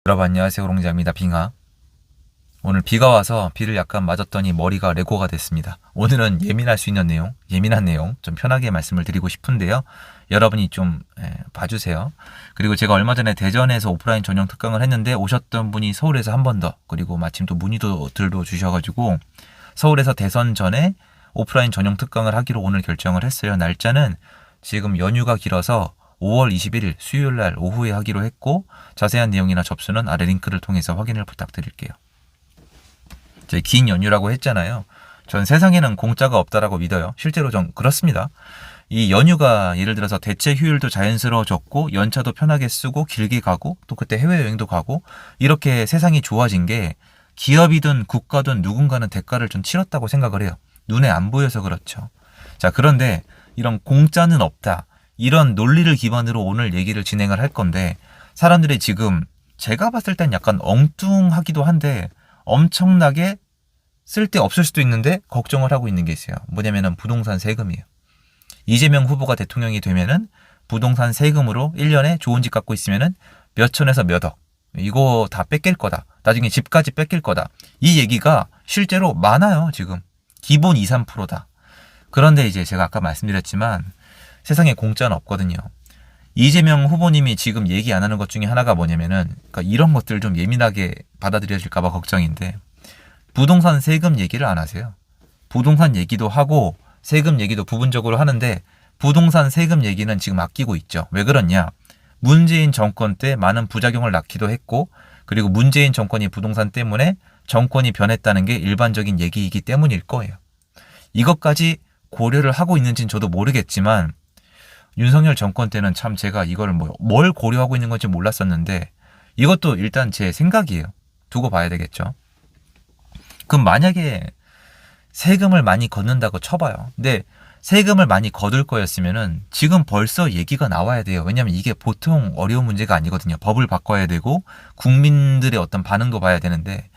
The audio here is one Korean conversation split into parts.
여러분 안녕하세요. 홍장입니다. 빙하. 오늘 비가 와서 비를 약간 맞았더니 머리가 레고가 됐습니다. 오늘은 예민할 수 있는 내용, 예민한 내용 좀 편하게 말씀을 드리고 싶은데요. 여러분이 좀 봐주세요. 그리고 제가 얼마 전에 대전에서 오프라인 전용 특강을 했는데 오셨던 분이 서울에서 한 번 더, 그리고 마침 또 문의들도 주셔가지고 서울에서 대선 전에 오프라인 전용 특강을 하기로 오늘 결정을 했어요. 날짜는 지금 연휴가 길어서 5월 21일 수요일날 오후에 하기로 했고, 자세한 내용이나 접수는 아래 링크를 통해서 확인을 부탁드릴게요. 제 긴 연휴라고 했잖아요. 전 세상에는 공짜가 없다라고 믿어요. 실제로 좀 그렇습니다. 이 연휴가 예를 들어서 대체 휴일도 자연스러워졌고, 연차도 편하게 쓰고 길게 가고, 또 그때 해외여행도 가고, 이렇게 세상이 좋아진 게 기업이든 국가든 누군가는 대가를 좀 치렀다고 생각을 해요. 눈에 안 보여서 그렇죠. 자, 그런데 이런 공짜는 없다, 이런 논리를 기반으로 오늘 얘기를 진행을 할 건데, 사람들이 지금 제가 봤을 땐 약간 엉뚱하기도 한데 엄청나게 쓸데없을 수도 있는데 걱정을 하고 있는 게 있어요. 뭐냐면은 부동산 세금이에요. 이재명 후보가 대통령이 되면은 부동산 세금으로 1년에 좋은 집 갖고 있으면은 몇 천에서 몇 억, 이거 다 뺏길 거다, 나중에 집까지 뺏길 거다, 이 얘기가 실제로 많아요. 지금 기본 2, 3%다. 그런데 이제 제가 아까 말씀드렸지만 세상에 공짜는 없거든요. 이재명 후보님이 지금 얘기 안 하는 것 중에 하나가 뭐냐면은, 그러니까 이런 것들 좀 예민하게 받아들여질까봐 걱정인데, 부동산 세금 얘기를 안 하세요. 부동산 얘기도 하고 세금 얘기도 부분적으로 하는데, 부동산 세금 얘기는 지금 아끼고 있죠. 왜 그러냐? 문재인 정권 때 많은 부작용을 낳기도 했고, 그리고 문재인 정권이 부동산 때문에 정권이 변했다는 게 일반적인 얘기이기 때문일 거예요. 이것까지 고려를 하고 있는지는 저도 모르겠지만, 윤석열 정권 때는 참 제가 이걸 뭘 고려하고 있는 건지 몰랐었는데, 이것도 일단 제 생각이에요. 두고 봐야 되겠죠. 그럼 만약에 세금을 많이 걷는다고 쳐봐요. 근데 세금을 많이 거둘 거였으면은 지금 벌써 얘기가 나와야 돼요. 왜냐면 이게 보통 어려운 문제가 아니거든요. 법을 바꿔야 되고 국민들의 어떤 반응도 봐야 되는데,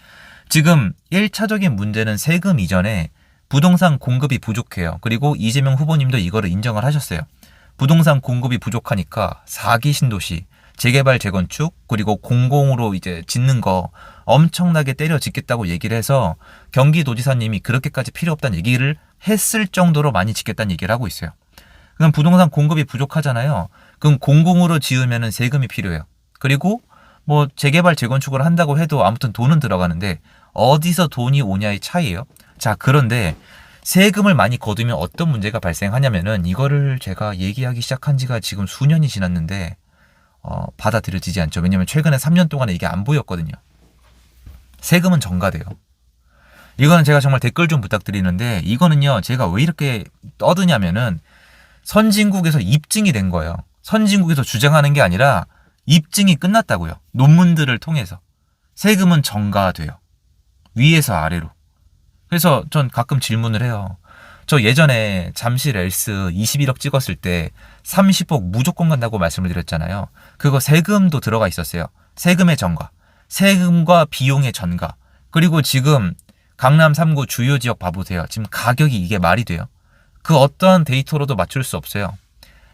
지금 1차적인 문제는 세금 이전에 부동산 공급이 부족해요. 그리고 이재명 후보님도 이거를 인정을 하셨어요. 부동산 공급이 부족하니까 4기 신도시, 재개발, 재건축, 그리고 공공으로 이제 짓는 거 엄청나게 때려 짓겠다고 얘기를 해서 경기도지사님이 그렇게까지 필요 없다는 얘기를 했을 정도로 많이 짓겠다는 얘기를 하고 있어요. 그럼 부동산 공급이 부족하잖아요. 그럼 공공으로 지으면 세금이 필요해요. 그리고 재개발, 재건축을 한다고 해도 아무튼 돈은 들어가는데 어디서 돈이 오냐의 차이예요. 자, 그런데 세금을 많이 거두면 어떤 문제가 발생하냐면은, 이거를 제가 얘기하기 시작한 지가 지금 수년이 지났는데 받아들여지지 않죠. 왜냐면 최근에 3년 동안에 이게 안 보였거든요. 세금은 전가돼요. 이거는 제가 정말 댓글 좀 부탁드리는데, 이거는요 제가 왜 이렇게 떠드냐면은 선진국에서 입증이 된 거예요. 선진국에서 주장하는 게 아니라 입증이 끝났다고요. 논문들을 통해서 세금은 전가돼요. 위에서 아래로. 그래서 전 가끔 질문을 해요. 저 예전에 잠실 앨스 21억 찍었을 때 30억 무조건 간다고 말씀을 드렸잖아요. 그거 세금도 들어가 있었어요. 세금의 전가, 세금과 비용의 전가. 그리고 지금 강남 3구 주요 지역 봐보세요. 지금 가격이 이게 말이 돼요? 그 어떠한 데이터로도 맞출 수 없어요.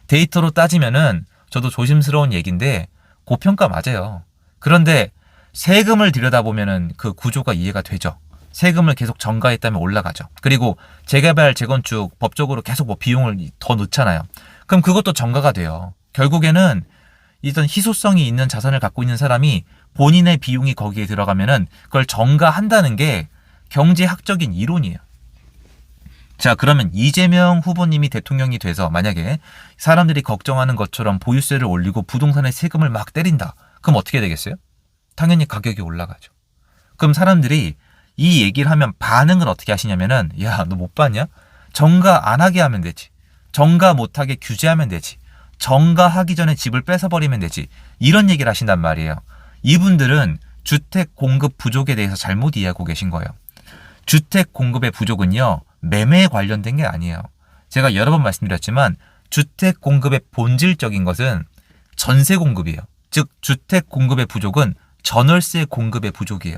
데이터로 따지면은 저도 조심스러운 얘기인데 고평가 맞아요. 그런데 세금을 들여다보면은 그 구조가 이해가 되죠. 세금을 계속 전가했다면 올라가죠. 그리고 재개발, 재건축 법적으로 계속 비용을 더 넣잖아요. 그럼 그것도 전가가 돼요. 결국에는 이런 희소성이 있는 자산을 갖고 있는 사람이 본인의 비용이 거기에 들어가면은 그걸 전가한다는 게 경제학적인 이론이에요. 자, 그러면 이재명 후보님이 대통령이 돼서 만약에 사람들이 걱정하는 것처럼 보유세를 올리고 부동산에 세금을 막 때린다. 그럼 어떻게 되겠어요? 당연히 가격이 올라가죠. 그럼 사람들이 이 얘기를 하면 반응을 어떻게 하시냐면은, 야, 너 못 봤냐? 정가 안 하게 하면 되지. 정가 못하게 규제하면 되지. 정가하기 전에 집을 뺏어버리면 되지. 이런 얘기를 하신단 말이에요. 이분들은 주택 공급 부족에 대해서 잘못 이해하고 계신 거예요. 주택 공급의 부족은요, 매매에 관련된 게 아니에요. 제가 여러 번 말씀드렸지만 주택 공급의 본질적인 것은 전세 공급이에요. 즉 주택 공급의 부족은 전월세 공급의 부족이에요.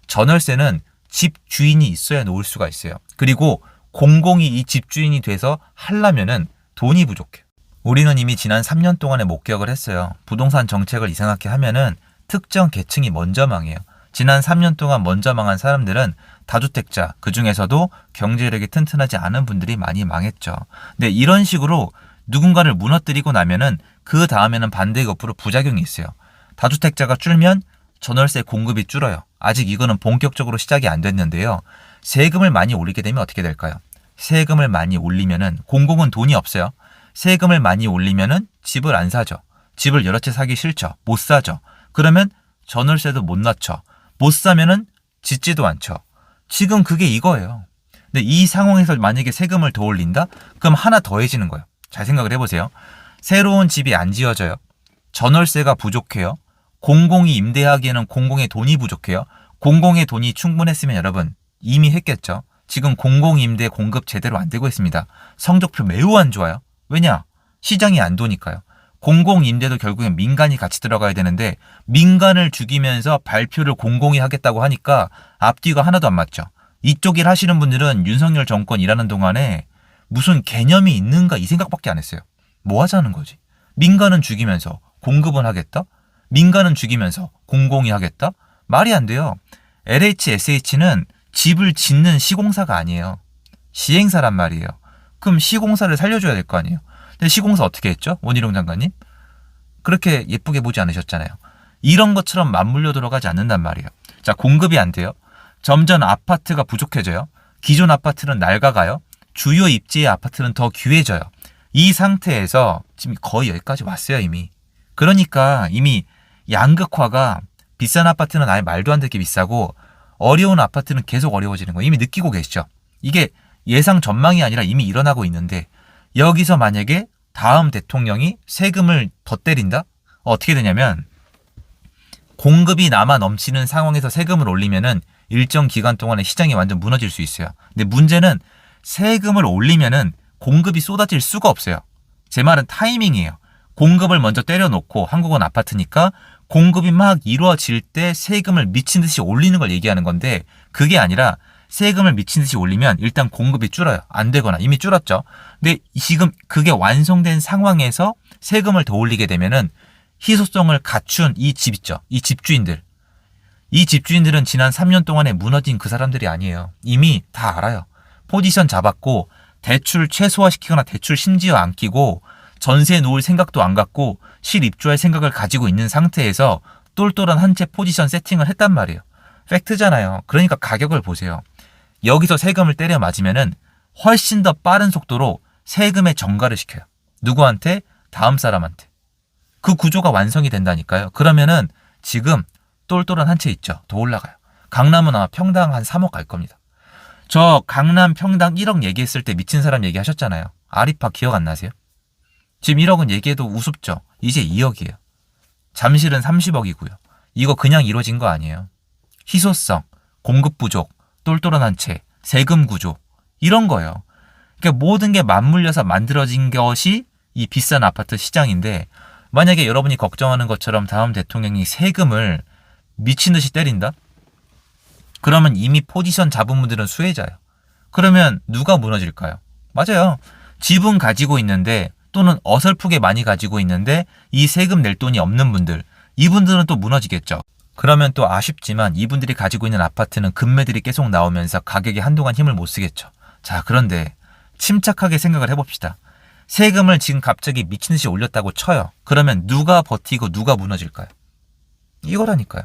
전월세는 집주인이 있어야 놓을 수가 있어요. 그리고 공공이 이 집주인이 돼서 하려면은 돈이 부족해요. 우리는 이미 지난 3년 동안에 목격을 했어요. 부동산 정책을 이상하게 하면은 특정 계층이 먼저 망해요. 지난 3년 동안 먼저 망한 사람들은 다주택자, 그 중에서도 경제력이 튼튼하지 않은 분들이 많이 망했죠. 근데 이런 식으로 누군가를 무너뜨리고 나면은 그 다음에는 반대의 거꾸로 부작용이 있어요. 다주택자가 줄면 전월세 공급이 줄어요. 아직 이거는 본격적으로 시작이 안 됐는데요. 세금을 많이 올리게 되면 어떻게 될까요? 세금을 많이 올리면은 공공은 돈이 없어요. 세금을 많이 올리면은 집을 안 사죠. 집을 여러 채 사기 싫죠. 못 사죠. 그러면 전월세도 못 낮춰. 못 사면은 짓지도 않죠. 지금 그게 이거예요. 근데 이 상황에서 만약에 세금을 더 올린다? 그럼 하나 더해지는 거예요. 잘 생각을 해보세요. 새로운 집이 안 지어져요. 전월세가 부족해요. 공공이 임대하기에는 공공의 돈이 부족해요. 공공의 돈이 충분했으면 여러분 이미 했겠죠. 지금 공공임대 공급 제대로 안 되고 있습니다. 성적표 매우 안 좋아요. 왜냐? 시장이 안 도니까요. 공공임대도 결국엔 민간이 같이 들어가야 되는데 민간을 죽이면서 발표를 공공이 하겠다고 하니까 앞뒤가 하나도 안 맞죠. 이쪽 일 하시는 분들은 윤석열 정권 일하는 동안에 무슨 개념이 있는가 이 생각밖에 안 했어요. 뭐 하자는 거지? 민간은 죽이면서 공급은 하겠다? 민간은 죽이면서 공공이 하겠다? 말이 안 돼요. LHSH는 집을 짓는 시공사가 아니에요. 시행사란 말이에요. 그럼 시공사를 살려줘야 될 거 아니에요. 근데 시공사 어떻게 했죠? 원희룡 장관님? 그렇게 예쁘게 보지 않으셨잖아요. 이런 것처럼 맞물려 들어가지 않는단 말이에요. 자, 공급이 안 돼요. 점점 아파트가 부족해져요. 기존 아파트는 낡아가요. 주요 입지의 아파트는 더 귀해져요. 이 상태에서 지금 거의 여기까지 왔어요, 이미. 그러니까 이미 양극화가 비싼 아파트는 아예 말도 안 되게 비싸고 어려운 아파트는 계속 어려워지는 거 이미 느끼고 계시죠? 이게 예상 전망이 아니라 이미 일어나고 있는데 여기서 만약에 다음 대통령이 세금을 더 때린다? 어떻게 되냐면 공급이 남아 넘치는 상황에서 세금을 올리면은 일정 기간 동안에 시장이 완전 무너질 수 있어요. 근데 문제는 세금을 올리면은 공급이 쏟아질 수가 없어요. 제 말은 타이밍이에요. 공급을 먼저 때려놓고 한국은 아파트니까 공급이 막 이루어질 때 세금을 미친 듯이 올리는 걸 얘기하는 건데 그게 아니라 세금을 미친 듯이 올리면 일단 공급이 줄어요. 안 되거나 이미 줄었죠. 근데 지금 그게 완성된 상황에서 세금을 더 올리게 되면은 희소성을 갖춘 이 집 있죠. 이 집주인들. 이 집주인들은 지난 3년 동안에 무너진 그 사람들이 아니에요. 이미 다 알아요. 포지션 잡았고 대출 최소화시키거나 대출 심지어 안 끼고 전세 놓을 생각도 안 갖고 실입주할 생각을 가지고 있는 상태에서 똘똘한 한 채 포지션 세팅을 했단 말이에요. 팩트잖아요. 그러니까 가격을 보세요. 여기서 세금을 때려 맞으면은 훨씬 더 빠른 속도로 세금의 정가를 시켜요. 누구한테? 다음 사람한테. 그 구조가 완성이 된다니까요. 그러면은 지금 똘똘한 한 채 있죠. 더 올라가요. 강남은 아마 평당 한 3억 갈 겁니다. 저 강남 평당 1억 얘기했을 때 미친 사람 얘기하셨잖아요. 아리파 기억 안 나세요? 지금 1억은 얘기해도 우습죠. 이제 2억이에요. 잠실은 30억이고요. 이거 그냥 이루어진 거 아니에요. 희소성, 공급 부족, 똘똘한 한 채, 세금 구조 이런 거예요. 그러니까 모든 게 맞물려서 만들어진 것이 이 비싼 아파트 시장인데 만약에 여러분이 걱정하는 것처럼 다음 대통령이 세금을 미친 듯이 때린다? 그러면 이미 포지션 잡은 분들은 수혜자예요. 그러면 누가 무너질까요? 맞아요. 집은 가지고 있는데 또는 어설프게 많이 가지고 있는데 이 세금 낼 돈이 없는 분들, 이분들은 또 무너지겠죠. 그러면 또 아쉽지만 이분들이 가지고 있는 아파트는 급매들이 계속 나오면서 가격이 한동안 힘을 못 쓰겠죠. 자, 그런데 침착하게 생각을 해봅시다. 세금을 지금 갑자기 미친 듯이 올렸다고 쳐요. 그러면 누가 버티고 누가 무너질까요? 이거라니까요.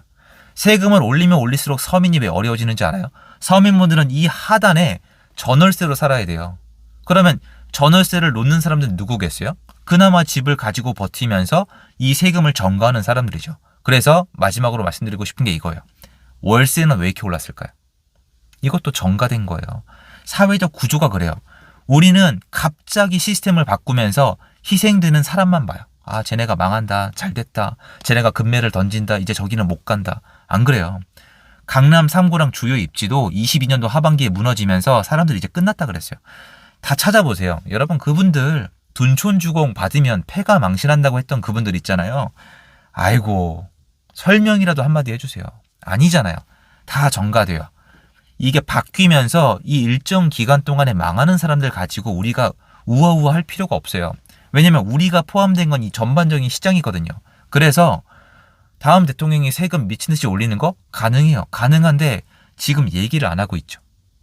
세금을 올리면 올릴수록 서민이 왜 어려워지는지 알아요? 서민분들은 이 하단에 전월세로 살아야 돼요. 그러면 전월세를 놓는 사람들은 누구겠어요? 그나마 집을 가지고 버티면서 이 세금을 전가하는 사람들이죠. 그래서 마지막으로 말씀드리고 싶은 게 이거예요. 월세는 왜 이렇게 올랐을까요? 이것도 전가된 거예요. 사회적 구조가 그래요. 우리는 갑자기 시스템을 바꾸면서 희생되는 사람만 봐요. 아, 쟤네가 망한다. 잘 됐다. 쟤네가 금매를 던진다. 이제 저기는 못 간다. 안 그래요. 강남 3구랑 주요 입지도 22년도 하반기에 무너지면서 사람들이 이제 끝났다 그랬어요. 다 찾아보세요. 여러분 그분들 둔촌주공 받으면 폐가 망신한다고 했던 그분들 있잖아요. 아이고 설명이라도 한마디 해주세요. 아니잖아요. 다 전가돼요. 이게 바뀌면서 이 일정 기간 동안에 망하는 사람들 가지고 우리가 우아우아할 필요가 없어요. 왜냐면 우리가 포함된 건 이 전반적인 시장이거든요. 그래서 다음 대통령이 세금 미친 듯이 올리는 거 가능해요. 가능한데 지금 얘기를 안 하고 있죠.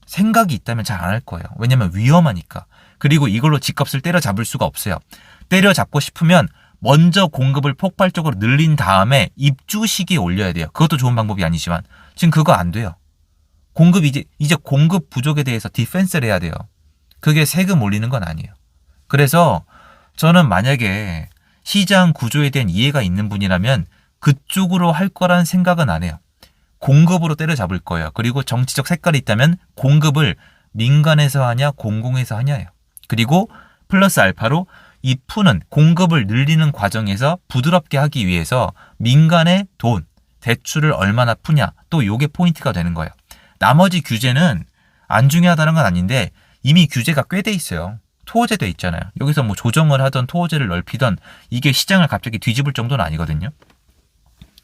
생각이 있다면 잘 안 할 거예요. 왜냐면 위험하니까. 그리고 이걸로 집값을 때려잡을 수가 없어요. 때려잡고 싶으면 먼저 공급을 폭발적으로 늘린 다음에 입주 시기에 올려야 돼요. 그것도 좋은 방법이 아니지만 지금 그거 안 돼요. 공급 이제 공급 부족에 대해서 디펜스를 해야 돼요. 그게 세금 올리는 건 아니에요. 그래서 저는 만약에 시장 구조에 대한 이해가 있는 분이라면 그쪽으로 할 거란 생각은 안 해요. 공급으로 때려잡을 거예요. 그리고 정치적 색깔이 있다면 공급을 민간에서 하냐 공공에서 하냐예요. 그리고 플러스 알파로 이 푸는 공급을 늘리는 과정에서 부드럽게 하기 위해서 민간의 돈, 대출을 얼마나 푸냐 또 요게 포인트가 되는 거예요. 나머지 규제는 안 중요하다는 건 아닌데 이미 규제가 꽤 돼 있어요. 토호제 돼 있잖아요. 여기서 뭐 조정을 하던 토호제를 넓히던 이게 시장을 갑자기 뒤집을 정도는 아니거든요.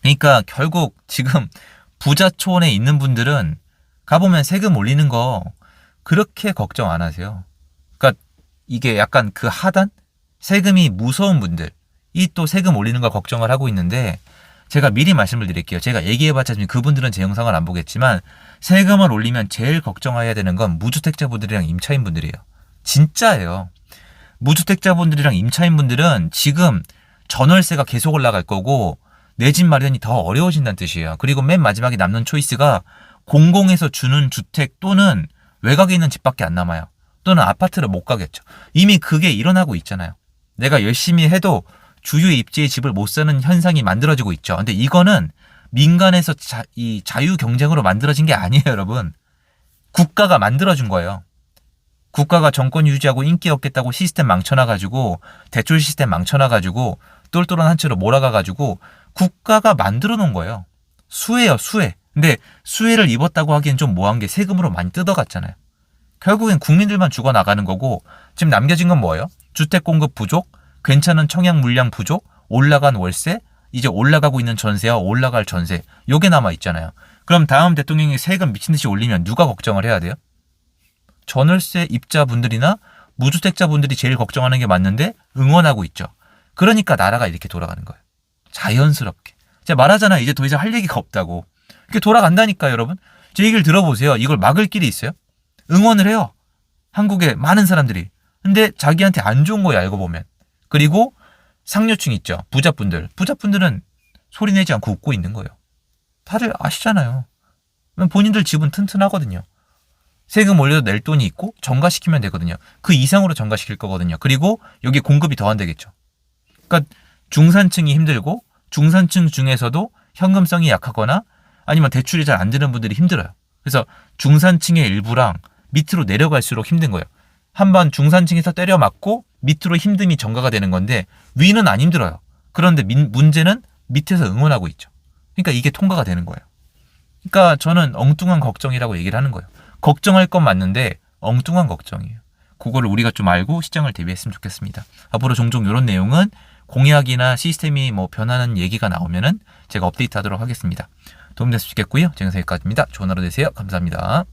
그러니까 결국 지금 부자 초원에 있는 분들은 가보면 세금 올리는 거 그렇게 걱정 안 하세요. 그러니까 이게 약간 그 하단? 세금이 무서운 분들, 이 또 세금 올리는 걸 걱정을 하고 있는데 제가 미리 말씀을 드릴게요. 제가 얘기해봤자 지금 그분들은 제 영상을 안 보겠지만 세금을 올리면 제일 걱정해야 되는 건 무주택자분들이랑 임차인분들이에요. 진짜예요. 무주택자분들이랑 임차인분들은 지금 전월세가 계속 올라갈 거고 내 집 마련이 더 어려워진다는 뜻이에요. 그리고 맨 마지막에 남는 초이스가 공공에서 주는 주택 또는 외곽에 있는 집밖에 안 남아요. 또는 아파트를 못 가겠죠. 이미 그게 일어나고 있잖아요. 내가 열심히 해도 주유의 입지의 집을 못 사는 현상이 만들어지고 있죠. 근데 이거는 민간에서 이 자유 경쟁으로 만들어진 게 아니에요, 여러분. 국가가 만들어준 거예요. 국가가 정권 유지하고 인기 얻겠다고 시스템 망쳐놔가지고 대출 시스템 망쳐놔가지고 똘똘한 한 채로 몰아가가지고 국가가 만들어 놓은 거예요. 수혜요, 수혜. 근데 수혜를 입었다고 하기엔 좀 뭐한 게 세금으로 많이 뜯어갔잖아요. 결국엔 국민들만 죽어나가는 거고 지금 남겨진 건 뭐예요? 주택 공급 부족, 괜찮은 청약 물량 부족, 올라간 월세, 이제 올라가고 있는 전세와 올라갈 전세 요게 남아있잖아요. 그럼 다음 대통령이 세금 미친듯이 올리면 누가 걱정을 해야 돼요? 전월세 입자분들이나 무주택자분들이 제일 걱정하는 게 맞는데 응원하고 있죠. 그러니까 나라가 이렇게 돌아가는 거예요. 자연스럽게. 제가 말하잖아요. 이제 더 이상 할 얘기가 없다고. 이렇게 돌아간다니까요, 여러분. 제 얘기를 들어보세요. 이걸 막을 길이 있어요? 응원을 해요. 한국의 많은 사람들이. 근데 자기한테 안 좋은 거예요, 알고 보면. 그리고 상류층 있죠. 부자분들. 부자분들은 소리내지 않고 웃고 있는 거예요. 다들 아시잖아요. 본인들 집은 튼튼하거든요. 세금 올려도 낼 돈이 있고 정가시키면 되거든요. 그 이상으로 정가시킬 거거든요. 그리고 여기 공급이 더 안 되겠죠. 그러니까 중산층이 힘들고 중산층 중에서도 현금성이 약하거나 아니면 대출이 잘 안 되는 분들이 힘들어요. 그래서 중산층의 일부랑 밑으로 내려갈수록 힘든 거예요. 한번 중산층에서 때려 맞고 밑으로 힘듦이 전가가 되는 건데 위는 안 힘들어요. 그런데 문제는 밑에서 응원하고 있죠. 그러니까 이게 통과가 되는 거예요. 그러니까 저는 엉뚱한 걱정이라고 얘기를 하는 거예요. 걱정할 건 맞는데 엉뚱한 걱정이에요. 그거를 우리가 좀 알고 시장을 대비했으면 좋겠습니다. 앞으로 종종 이런 내용은 공약이나 시스템이 뭐 변하는 얘기가 나오면은 제가 업데이트하도록 하겠습니다. 도움됐으면 좋겠고요. 지금 여기까지입니다. 좋은 하루 되세요. 감사합니다.